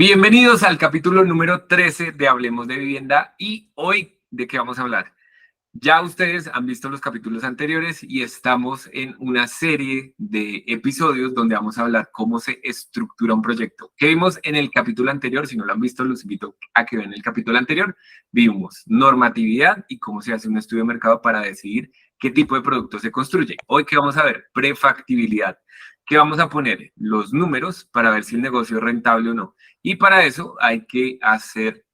Bienvenidos al capítulo número 13 de Hablemos de Vivienda y hoy, ¿de qué vamos a hablar? Ya ustedes han visto los capítulos anteriores y estamos en una serie de episodios donde vamos a hablar cómo se estructura un proyecto. ¿Qué vimos en el capítulo anterior? Si no lo han visto, los invito a que vean el capítulo anterior. Vimos normatividad y cómo se hace un estudio de mercado para decidir qué tipo de producto se construye. Hoy, ¿qué vamos a ver? Prefactibilidad. ¿Qué vamos a poner? Los números para ver si el negocio es rentable o no. Y para eso hay que hacer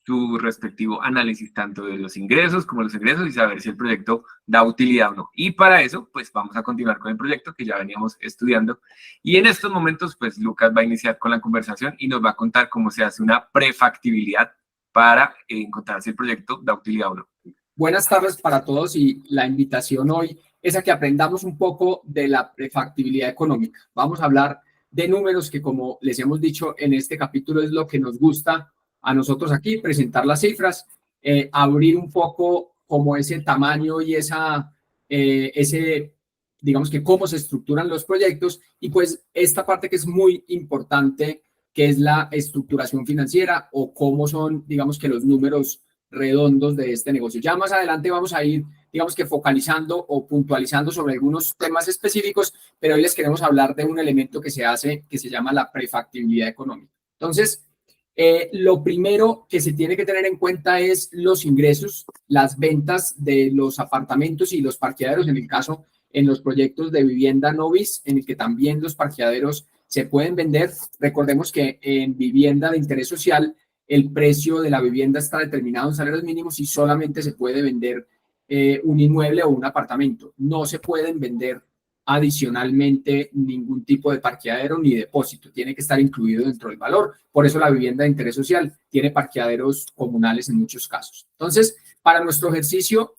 su respectivo análisis tanto de los ingresos como los egresos y saber si el proyecto da utilidad o no. Y para eso, pues vamos a continuar con el proyecto que ya veníamos estudiando. Y en estos momentos, pues Lucas va a iniciar con la conversación y nos va a contar cómo se hace una prefactibilidad para encontrar si el proyecto da utilidad o no. Buenas tardes para todos y la invitación hoy es a que aprendamos un poco de la prefactibilidad económica. Vamos a hablar de números que, como les hemos dicho en este capítulo, es lo que nos gusta a nosotros aquí, presentar las cifras, abrir un poco como ese tamaño y digamos que cómo se estructuran los proyectos y pues esta parte que es muy importante, que es la estructuración financiera o cómo son, digamos que los números redondos de este negocio. Ya más adelante vamos a ir, digamos que focalizando o puntualizando sobre algunos temas específicos, pero hoy les queremos hablar de un elemento que se hace, que se llama la prefactibilidad económica. Entonces, lo primero que se tiene que tener en cuenta es los ingresos, las ventas de los apartamentos y los parqueaderos, en el caso, en los proyectos de vivienda novis, en el que también los parqueaderos se pueden vender. Recordemos que en vivienda de interés social, el precio de la vivienda está determinado en salarios mínimos y solamente se puede vender un inmueble o un apartamento. No se pueden vender adicionalmente ningún tipo de parqueadero ni depósito. Tiene que estar incluido dentro del valor. Por eso la vivienda de interés social tiene parqueaderos comunales en muchos casos. Entonces, para nuestro ejercicio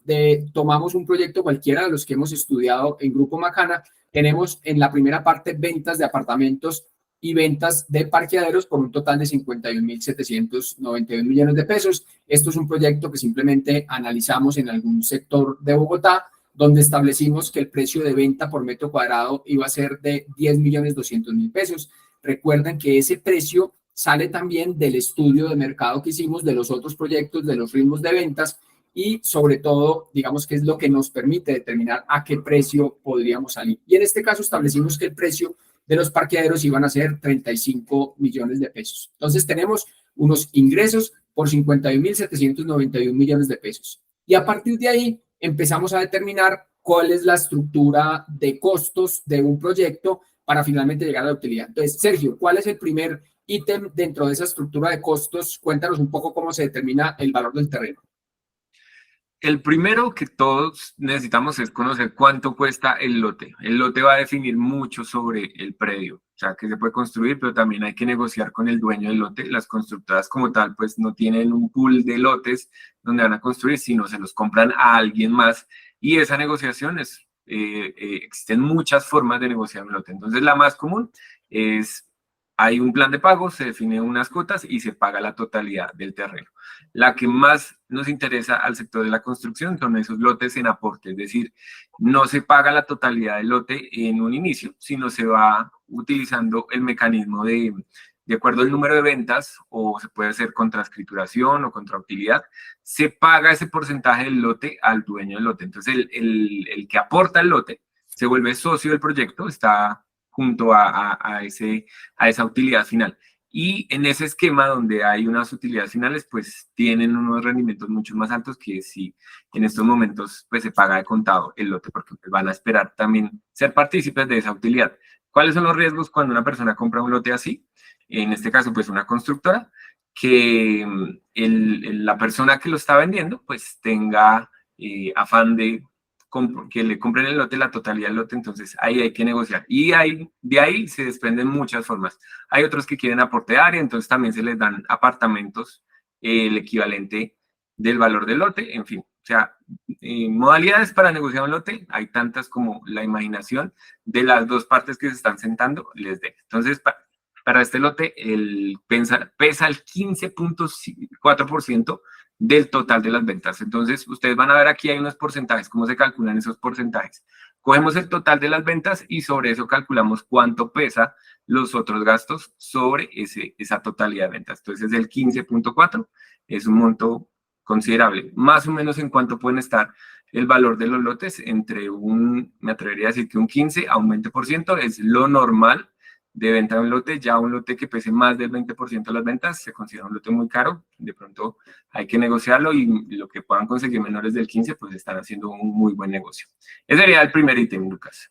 tomamos un proyecto cualquiera de los que hemos estudiado en Grupo Macana. Tenemos en la primera parte ventas de apartamentos y ventas de parqueaderos por un total de 51.791 millones de pesos. Esto es un proyecto que simplemente analizamos en algún sector de Bogotá, donde establecimos que el precio de venta por metro cuadrado iba a ser de 10.200.000 pesos. Recuerden que ese precio sale también del estudio de mercado que hicimos de los otros proyectos, de los ritmos de ventas y sobre todo, digamos que es lo que nos permite determinar a qué precio podríamos salir. Y en este caso establecimos que el precio de los parqueaderos iban a ser 35 millones de pesos. Entonces tenemos unos ingresos por 51.791 millones de pesos. Y a partir de ahí empezamos a determinar cuál es la estructura de costos de un proyecto para finalmente llegar a la utilidad. Entonces, Sergio, ¿cuál es el primer ítem dentro de esa estructura de costos? Cuéntanos un poco cómo se determina el valor del terreno. El primero que todos necesitamos es conocer cuánto cuesta el lote. El lote va a definir mucho sobre el predio, o sea, que se puede construir, pero también hay que negociar con el dueño del lote. Las constructoras como tal, pues no tienen un pool de lotes donde van a construir, sino se los compran a alguien más. Y esa negociación existen muchas formas de negociar un lote. Entonces, la más común es, hay un plan de pago, se definen unas cuotas y se paga la totalidad del terreno. La que más nos interesa al sector de la construcción son esos lotes en aporte, es decir, no se paga la totalidad del lote en un inicio, sino se va utilizando el mecanismo de acuerdo al número de ventas, o se puede hacer contraescrituración o contrautilidad, se paga ese porcentaje del lote al dueño del lote. Entonces, el que aporta el lote se vuelve socio del proyecto, está junto a esa utilidad final. Y en ese esquema donde hay unas utilidades finales, pues tienen unos rendimientos mucho más altos que si en estos momentos pues se paga de contado el lote, porque van a esperar también ser partícipes de esa utilidad. ¿Cuáles son los riesgos cuando una persona compra un lote así? En este caso, pues una constructora, que la persona que lo está vendiendo pues tenga afán de que le compren el lote, la totalidad del lote. Entonces ahí hay que negociar. Y de ahí se desprenden muchas formas. Hay otros que quieren aporte de área, entonces también se les dan apartamentos, el equivalente del valor del lote, en fin. O sea, modalidades para negociar un lote, hay tantas como la imaginación de las dos partes que se están sentando les dé. Entonces, para este lote, pesa el 15.4% del total de las ventas. Entonces, ustedes van a ver aquí hay unos porcentajes, cómo se calculan esos porcentajes. Cogemos el total de las ventas y sobre eso calculamos cuánto pesa los otros gastos sobre esa totalidad de ventas. Entonces el 15.4 es un monto considerable. Más o menos en cuánto pueden estar el valor de los lotes, me atrevería a decir que un 15 a un 20% es lo normal de venta de un lote. Ya un lote que pese más del 20% de las ventas se considera un lote muy caro. De pronto hay que negociarlo y lo que puedan conseguir menores del 15, pues están haciendo un muy buen negocio. Ese sería el primer ítem, Lucas.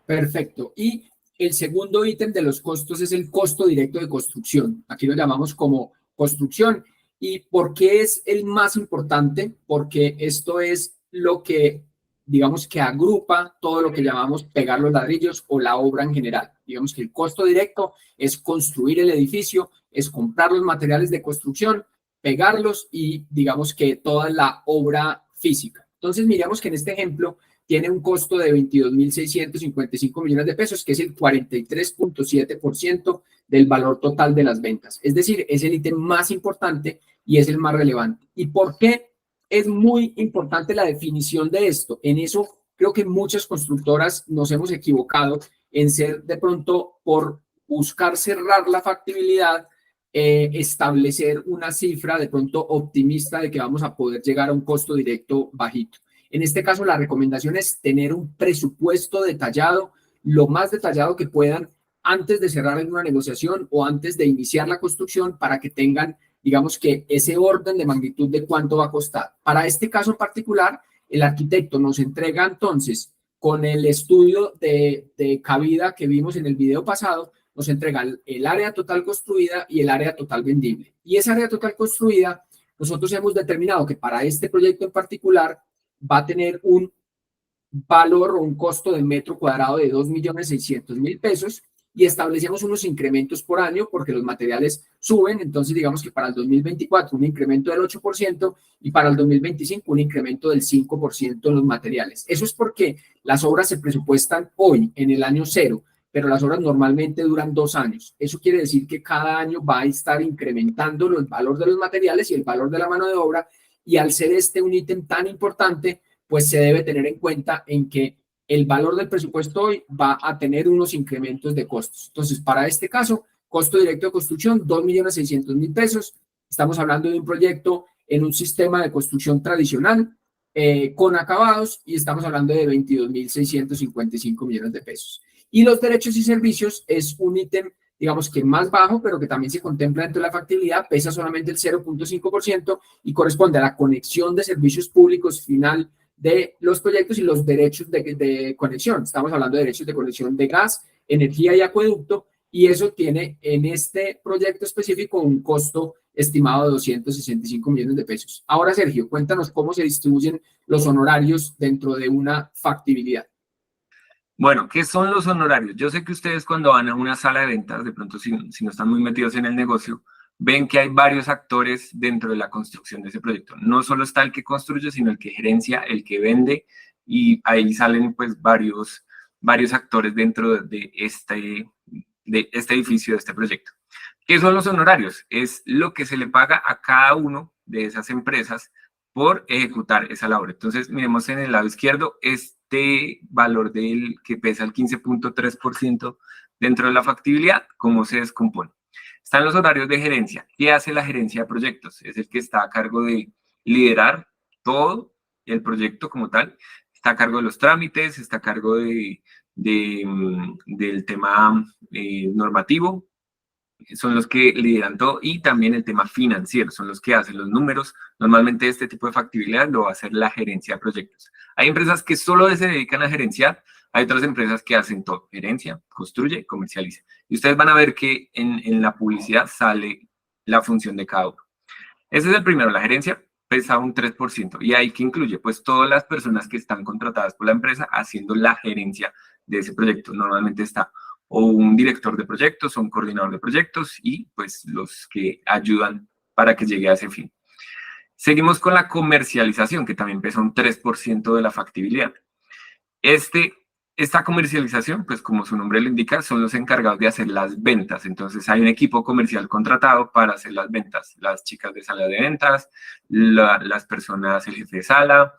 Perfecto. Y el segundo ítem de los costos es el costo directo de construcción. Aquí lo llamamos como construcción. ¿Y por qué es el más importante? Porque esto es lo que, digamos, que agrupa todo lo que llamamos pegar los ladrillos o la obra en general. Digamos que el costo directo es construir el edificio, es comprar los materiales de construcción, pegarlos y digamos que toda la obra física. Entonces, miremos que en este ejemplo tiene un costo de 22.655 millones de pesos, que es el 43.7% del valor total de las ventas. Es decir, es el ítem más importante y es el más relevante. ¿Y por qué es muy importante la definición de esto? En eso creo que muchas constructoras nos hemos equivocado en ser de pronto por buscar cerrar la factibilidad, establecer una cifra de pronto optimista de que vamos a poder llegar a un costo directo bajito. En este caso, la recomendación es tener un presupuesto detallado, lo más detallado que puedan, antes de cerrar en una negociación o antes de iniciar la construcción, para que tengan, digamos que ese orden de magnitud de cuánto va a costar. Para este caso en particular, el arquitecto nos entrega entonces, con el estudio de cabida que vimos en el video pasado, nos entrega el área total construida y el área total vendible. Y esa área total construida, nosotros hemos determinado que para este proyecto en particular, va a tener un valor o un costo de metro cuadrado de 2.600.000 pesos y establecemos unos incrementos por año porque los materiales suben. Entonces, digamos que para el 2024 un incremento del 8% y para el 2025 un incremento del 5% en los materiales. Eso es porque las obras se presupuestan hoy, en el año cero, pero las obras normalmente duran 2 años. Eso quiere decir que cada año va a estar incrementando el valor de los materiales y el valor de la mano de obra. Y al ser este un ítem tan importante, pues se debe tener en cuenta en que el valor del presupuesto hoy va a tener unos incrementos de costos. Entonces, para este caso, costo directo de construcción, 2.600.000 pesos. Estamos hablando de un proyecto en un sistema de construcción tradicional, con acabados, y estamos hablando de 22.655 millones de pesos. Y los derechos y servicios es un ítem, digamos que más bajo, pero que también se contempla dentro de la factibilidad, pesa solamente el 0.5% y corresponde a la conexión de servicios públicos final de los proyectos y los derechos de conexión. Estamos hablando de derechos de conexión de gas, energía y acueducto, y eso tiene en este proyecto específico un costo estimado de 265 millones de pesos. Ahora, Sergio, cuéntanos cómo se distribuyen los honorarios dentro de una factibilidad. Bueno, ¿qué son los honorarios? Yo sé que ustedes cuando van a una sala de ventas, de pronto si no están muy metidos en el negocio, ven que hay varios actores dentro de la construcción de ese proyecto. No solo está el que construye, sino el que gerencia, el que vende, y ahí salen pues varios actores dentro de este edificio, de este proyecto. ¿Qué son los honorarios? Es lo que se le paga a cada uno de esas empresas por ejecutar esa labor. Entonces, miremos en el lado izquierdo, este valor del que pesa el 15.3% dentro de la factibilidad, ¿cómo se descompone? Están los horarios de gerencia. ¿Qué hace la gerencia de proyectos? Es el que está a cargo de liderar todo el proyecto como tal. Está a cargo de los trámites, está a cargo del tema normativo. Son los que lideran todo, y también el tema financiero, son los que hacen los números. Normalmente este tipo de factibilidad lo va a hacer la gerencia de proyectos. Hay empresas que solo se dedican a gerenciar, hay otras empresas que hacen todo: gerencia, construye, comercializa. Y ustedes van a ver que en la publicidad sale la función de cada uno. Ese es el primero. La gerencia pesa un 3%. ¿Y ahí qué incluye? Pues todas las personas que están contratadas por la empresa haciendo la gerencia de ese proyecto. Normalmente está o un director de proyectos o un coordinador de proyectos y pues los que ayudan para que llegue a ese fin. Seguimos con la comercialización, que también pesa un 3% de la factibilidad. Esta comercialización, pues como su nombre lo indica, son los encargados de hacer las ventas. Entonces hay un equipo comercial contratado para hacer las ventas. Las chicas de sala de ventas, las personas, el jefe de sala,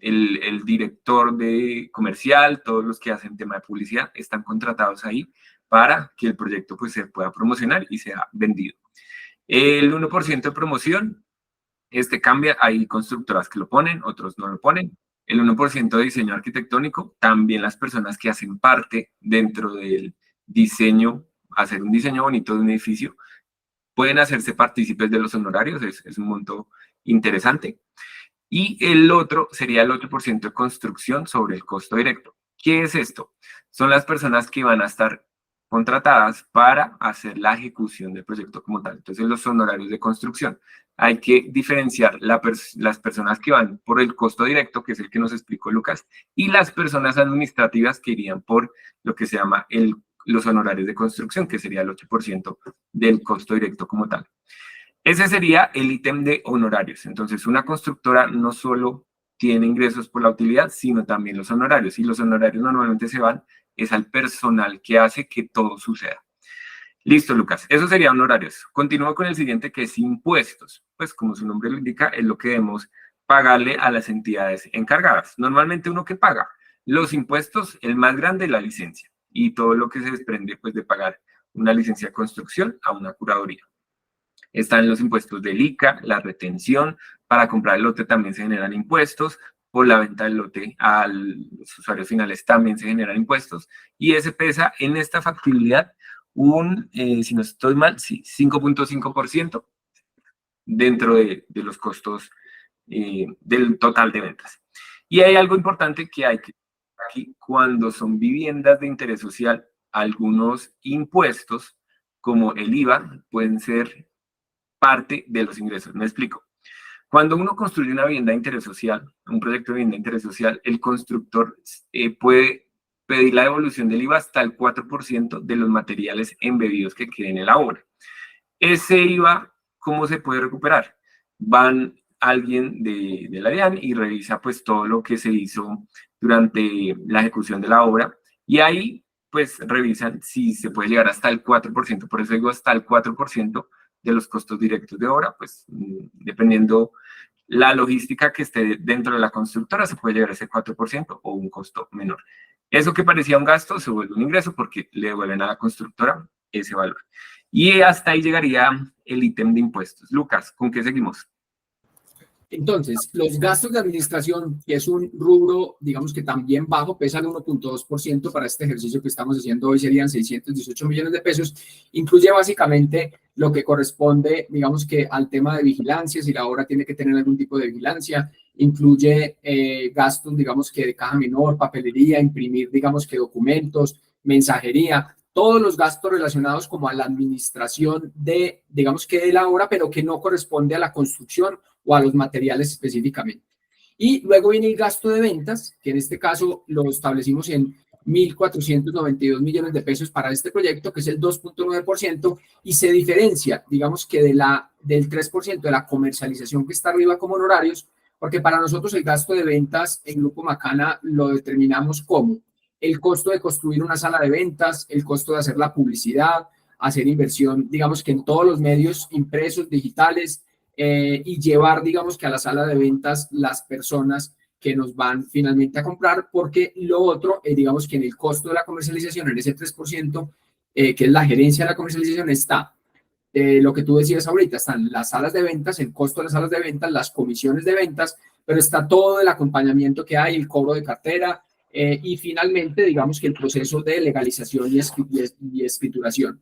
el director de comercial, todos los que hacen tema de publicidad, están contratados ahí para que el proyecto pues, se pueda promocionar y sea vendido. El 1% de promoción, cambia, hay constructoras que lo ponen, otros no lo ponen. El 1% de diseño arquitectónico, también las personas que hacen parte dentro del diseño, hacer un diseño bonito de un edificio, pueden hacerse partícipes de los honorarios, es un monto interesante. Y el otro sería el 8% de construcción sobre el costo directo. ¿Qué es esto? Son las personas que van a estar contratadas para hacer la ejecución del proyecto como tal. Entonces, los honorarios de construcción. Hay que diferenciar las personas que van por el costo directo, que es el que nos explicó Lucas, y las personas administrativas que irían por lo que se llama los honorarios de construcción, que sería el 8% del costo directo como tal. Ese sería el ítem de honorarios. Entonces, una constructora no solo tiene ingresos por la utilidad, sino también los honorarios. Y los honorarios normalmente se van es al personal que hace que todo suceda. Listo, Lucas. Eso sería honorarios. Continúo con el siguiente, que es impuestos. Pues, como su nombre lo indica, es lo que debemos pagarle a las entidades encargadas. Normalmente, ¿uno que paga? Los impuestos, el más grande, la licencia. Y todo lo que se desprende, pues, de pagar una licencia de construcción a una curaduría. Están los impuestos del ICA, la retención, para comprar el lote también se generan impuestos, por la venta del lote a los usuarios finales también se generan impuestos, y ese pesa en esta factibilidad si no estoy mal, sí, 5.5% dentro de los costos del total de ventas. Y hay algo importante que hay que aquí, cuando son viviendas de interés social, algunos impuestos, como el IVA, pueden ser parte de los ingresos. Me explico. Cuando uno construye una vivienda de interés social, un proyecto de vivienda de interés social, el constructor puede pedir la devolución del IVA hasta el 4% de los materiales embebidos que queden en la obra. Ese IVA, ¿cómo se puede recuperar? Van alguien de la DIAN y revisa pues todo lo que se hizo durante la ejecución de la obra y ahí pues revisan si se puede llegar hasta el 4%, por eso digo hasta el 4% de los costos directos de obra, pues dependiendo la logística que esté dentro de la constructora, se puede llegar a ese 4% o un costo menor. Eso que parecía un gasto se vuelve un ingreso porque le devuelven a la constructora ese valor. Y hasta ahí llegaría el ítem de impuestos. Lucas, ¿con qué seguimos? Entonces, los gastos de administración, que es un rubro, digamos que también bajo, pesa el 1.2% para este ejercicio que estamos haciendo hoy, serían 618 millones de pesos, incluye básicamente lo que corresponde, digamos que al tema de vigilancia, si la obra tiene que tener algún tipo de vigilancia, incluye gastos, digamos que de caja menor, papelería, imprimir, digamos que documentos, mensajería, todos los gastos relacionados como a la administración de, digamos que de la obra, pero que no corresponde a la construcción o a los materiales específicamente. Y luego viene el gasto de ventas, que en este caso lo establecimos en 1.492 millones de pesos para este proyecto, que es el 2.9%, y se diferencia, digamos que del 3% de la comercialización que está arriba como honorarios, porque para nosotros el gasto de ventas en Grupo Macana lo determinamos como el costo de construir una sala de ventas, el costo de hacer la publicidad, hacer inversión, digamos que en todos los medios impresos, digitales, y llevar, digamos que a la sala de ventas las personas que nos van finalmente a comprar, porque lo otro, digamos que en el costo de la comercialización, en ese 3%, que es la gerencia de la comercialización, está lo que tú decías ahorita, están las salas de ventas, el costo de las salas de ventas, las comisiones de ventas, pero está todo el acompañamiento que hay, el cobro de cartera, y finalmente, digamos que el proceso de legalización y escrituración.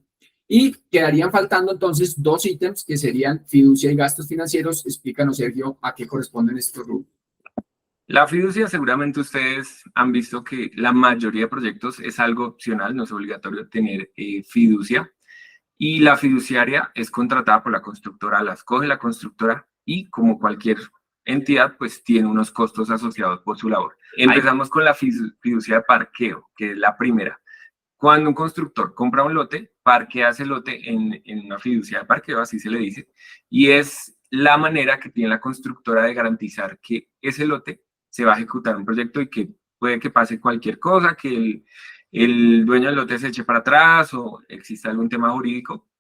Y quedarían faltando entonces dos ítems que serían fiducia y gastos financieros. Explícanos, Sergio, a qué corresponden estos rubros. La fiducia, seguramente ustedes han visto que la mayoría de proyectos es algo opcional, no es obligatorio tener fiducia. Y la fiduciaria es contratada por la constructora, la escoge la constructora y como cualquier entidad, pues tiene unos costos asociados por su labor. Empezamos con la fiducia de parqueo, que es la primera. Cuando un constructor compra un lote, parquea ese lote en una fiducia de parqueo, así se le dice, y es la manera que tiene la constructora de garantizar que ese lote se va a ejecutar un proyecto y que puede que pase cualquier cosa, que el dueño del lote se eche para atrás o exista algún tema jurídico,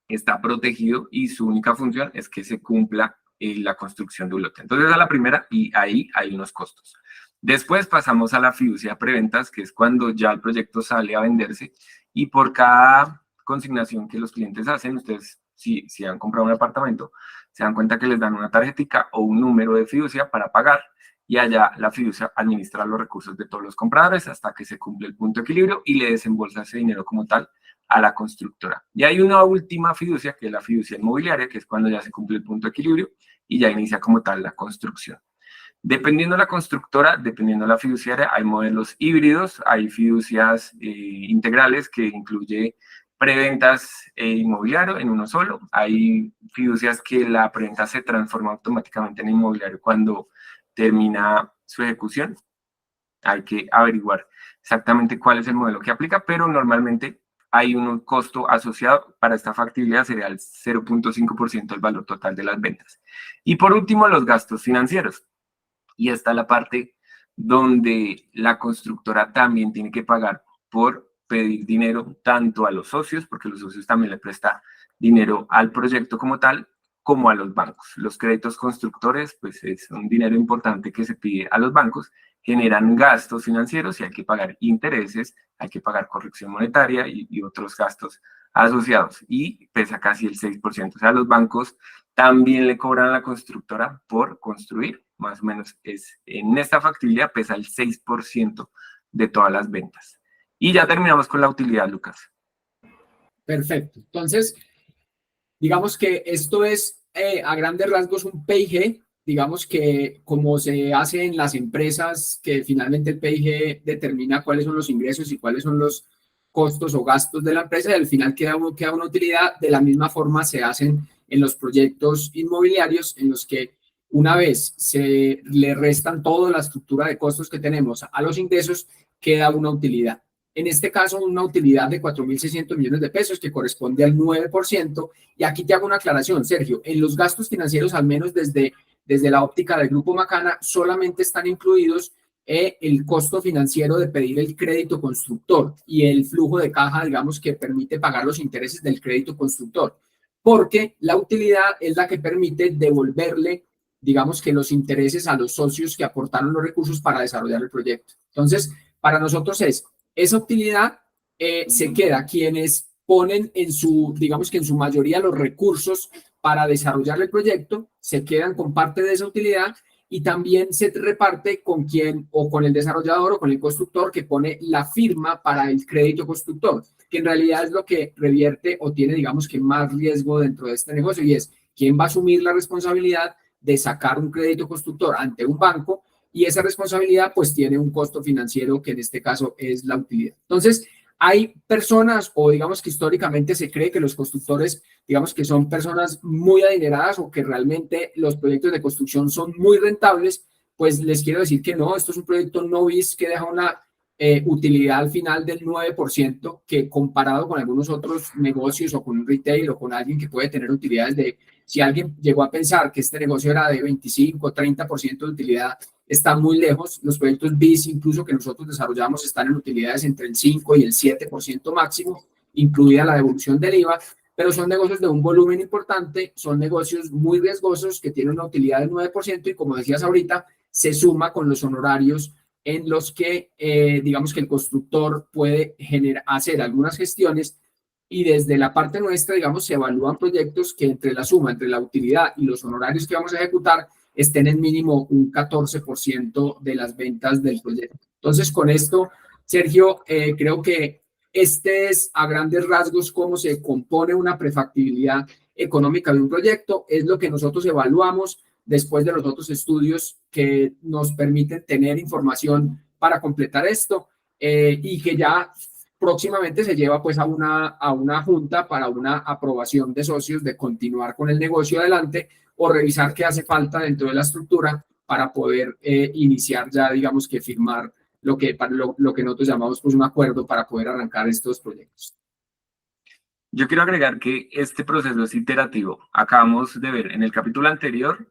está protegido y su única función es que se cumpla la construcción de un lote. Entonces, a la primera, y ahí hay unos costos. Después pasamos a la fiducia preventas, que es cuando ya el proyecto sale a venderse, y por cada consignación que los clientes hacen, ustedes, si han comprado un apartamento, se dan cuenta que les dan una tarjetica o un número de fiducia para pagar, y allá la fiducia administra los recursos de todos los compradores hasta que se cumple el punto de equilibrio y le desembolsa ese dinero como tal a la constructora. Y hay una última fiducia, que es la fiducia inmobiliaria, que es cuando ya se cumple el punto de equilibrio y ya inicia como tal la construcción. Dependiendo de la constructora, dependiendo de la fiduciaria, hay modelos híbridos, hay fiducias integrales que incluye preventas e inmobiliario en uno solo. Hay fiducias que la preventa se transforma automáticamente en inmobiliario cuando termina su ejecución. Hay que averiguar exactamente cuál es el modelo que aplica, pero normalmente hay un costo asociado para esta factibilidad, sería el 0.5% del valor total de las ventas. Y por último, los gastos financieros. Y esta es la parte donde la constructora también tiene que pagar por pedir dinero tanto a los socios, porque los socios también le prestan dinero al proyecto como tal, como a los bancos. Los créditos constructores, pues es un dinero importante que se pide a los bancos, generan gastos financieros y hay que pagar intereses, hay que pagar corrección monetaria y otros gastos asociados, y pesa casi el 6%. O sea, los bancos también le cobran a la constructora por construir, más o menos en esta factibilidad pesa el 6% de todas las ventas. Y ya terminamos con la utilidad, Lucas. Perfecto. Entonces, digamos que esto es a grandes rasgos un PIG, digamos que como se hace en las empresas, que finalmente el PIG determina cuáles son los ingresos y cuáles son los costos o gastos de la empresa, y al final queda una utilidad. De la misma forma se hacen en los proyectos inmobiliarios, en los que una vez se le restan toda la estructura de costos que tenemos a los ingresos, queda una utilidad. En este caso, una utilidad de 4.600 millones de pesos, que corresponde al 9%. Y aquí te hago una aclaración, Sergio. En los gastos financieros, al menos desde la óptica del Grupo Macana, solamente están incluidos el costo financiero de pedir el crédito constructor y el flujo de caja, digamos, que permite pagar los intereses del crédito constructor. Porque la utilidad es la que permite devolverle, digamos, que los intereses a los socios que aportaron los recursos para desarrollar el proyecto. Entonces, para nosotros esa utilidad se queda quienes ponen en su, digamos que en su mayoría, los recursos para desarrollar el proyecto, se quedan con parte de esa utilidad, y también se reparte con quien, o con el desarrollador o con el constructor que pone la firma para el crédito constructor, que en realidad es lo que revierte o tiene, digamos, que más riesgo dentro de este negocio, y es quién va a asumir la responsabilidad de sacar un crédito constructor ante un banco, y esa responsabilidad pues tiene un costo financiero, que en este caso es la utilidad. Entonces, hay personas, o digamos que históricamente se cree que los constructores, digamos que son personas muy adineradas, o que realmente los proyectos de construcción son muy rentables. Pues les quiero decir que no, esto es un proyecto novice que deja una utilidad al final del 9%, que comparado con algunos otros negocios o con un retail o con alguien que puede tener utilidades de, si alguien llegó a pensar que este negocio era de 25 o 30% de utilidad, está muy lejos. Los proyectos BIS, incluso que nosotros desarrollamos, están en utilidades entre el 5 y el 7% máximo, incluida la devolución del IVA, pero son negocios de un volumen importante, son negocios muy riesgosos que tienen una utilidad del 9%, y como decías ahorita, se suma con los honorarios en los que, digamos que el constructor puede hacer algunas gestiones. Y desde la parte nuestra, digamos, se evalúan proyectos que entre la suma, entre la utilidad y los honorarios que vamos a ejecutar, estén en mínimo un 14% de las ventas del proyecto. Entonces, con esto, Sergio, creo que este es a grandes rasgos cómo se compone una prefactibilidad económica de un proyecto. Es lo que nosotros evaluamos después de los otros estudios que nos permiten tener información para completar esto, y que ya próximamente se lleva pues a una junta para una aprobación de socios de continuar con el negocio adelante, o revisar qué hace falta dentro de la estructura para poder iniciar ya, digamos que firmar lo que nosotros llamamos pues un acuerdo para poder arrancar estos proyectos. Yo quiero agregar que este proceso es iterativo. Acabamos de ver en el capítulo anterior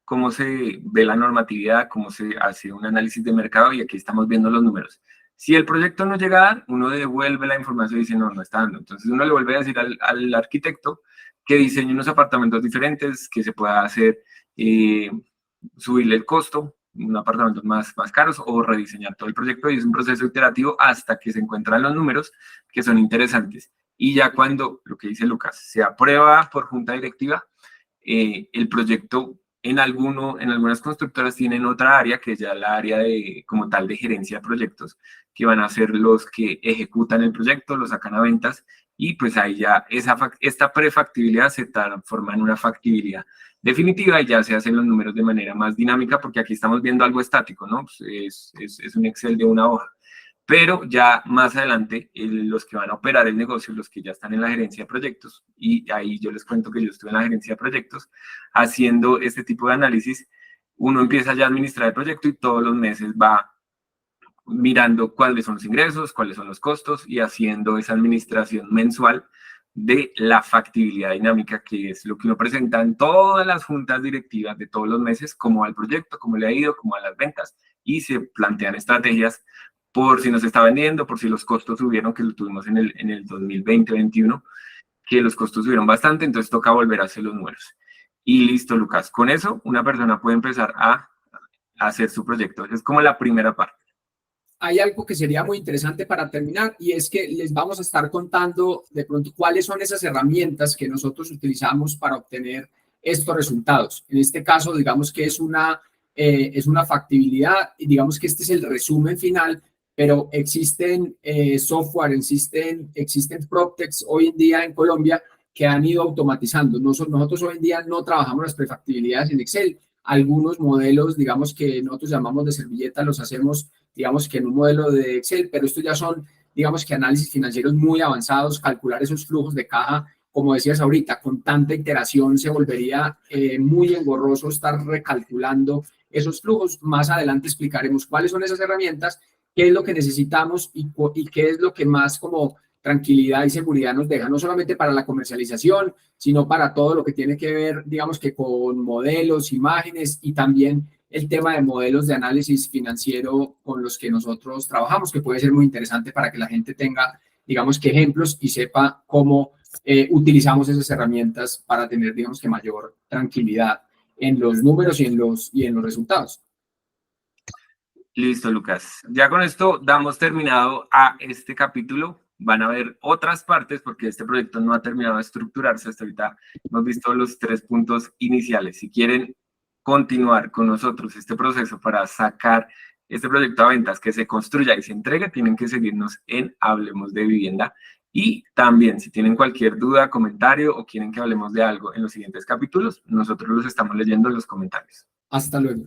cómo se ve la normatividad, cómo se hace un análisis de mercado, y aquí estamos viendo los números. Si el proyecto no llega a dar, uno devuelve la información y dice, no está dando. Entonces uno le vuelve a decir al arquitecto que diseñe unos apartamentos diferentes, que se pueda hacer subirle el costo, un apartamento más caros o rediseñar todo el proyecto, y es un proceso iterativo hasta que se encuentran los números que son interesantes. Y ya cuando, lo que dice Lucas, se aprueba por junta directiva, el proyecto en algunas constructoras tienen otra área que es ya la área como tal de gerencia de proyectos, que van a ser los que ejecutan el proyecto, lo sacan a ventas, y pues ahí ya esta prefactibilidad se transforma en una factibilidad definitiva y ya se hacen los números de manera más dinámica, porque aquí estamos viendo algo estático, ¿no? Pues es un Excel de una hoja. Pero ya más adelante, los que van a operar el negocio, los que ya están en la gerencia de proyectos, y ahí yo les cuento que yo estuve en la gerencia de proyectos, haciendo este tipo de análisis, uno empieza ya a administrar el proyecto y todos los meses va mirando cuáles son los ingresos, cuáles son los costos, y haciendo esa administración mensual de la factibilidad dinámica, que es lo que uno presenta en todas las juntas directivas de todos los meses, cómo va el proyecto, cómo le ha ido, cómo van las ventas, y se plantean estrategias por si no se está vendiendo, por si los costos subieron, que lo tuvimos en el 2020-21, que los costos subieron bastante, entonces toca volver a hacer los números. Y listo, Lucas. Con eso, una persona puede empezar a hacer su proyecto. Es como la primera parte. Hay algo que sería muy interesante para terminar, y es que les vamos a estar contando de pronto cuáles son esas herramientas que nosotros utilizamos para obtener estos resultados. En este caso, digamos que es una factibilidad, y digamos que este es el resumen final, pero existen software, existen PropTechs hoy en día en Colombia que han ido automatizando. Nosotros hoy en día no trabajamos las prefactibilidades en Excel. Algunos modelos, digamos que nosotros llamamos de servilleta, los hacemos, digamos que en un modelo de Excel, pero estos ya son, digamos que análisis financieros muy avanzados, calcular esos flujos de caja, como decías ahorita, con tanta iteración se volvería muy engorroso estar recalculando esos flujos. Más adelante explicaremos cuáles son esas herramientas, qué es lo que necesitamos y qué es lo que más como tranquilidad y seguridad nos deja, no solamente para la comercialización, sino para todo lo que tiene que ver, digamos que con modelos, imágenes, y también el tema de modelos de análisis financiero con los que nosotros trabajamos, que puede ser muy interesante para que la gente tenga, digamos que ejemplos y sepa cómo utilizamos esas herramientas para tener, digamos que mayor tranquilidad en los números y en los resultados. Listo, Lucas. Ya con esto damos terminado a este capítulo. Van a haber otras partes porque este proyecto no ha terminado de estructurarse. Hasta ahorita hemos visto los 3 puntos iniciales. Si quieren continuar con nosotros este proceso para sacar este proyecto a ventas, que se construya y se entregue, tienen que seguirnos en Hablemos de Vivienda. Y también, si tienen cualquier duda, comentario o quieren que hablemos de algo en los siguientes capítulos, nosotros los estamos leyendo en los comentarios. Hasta luego.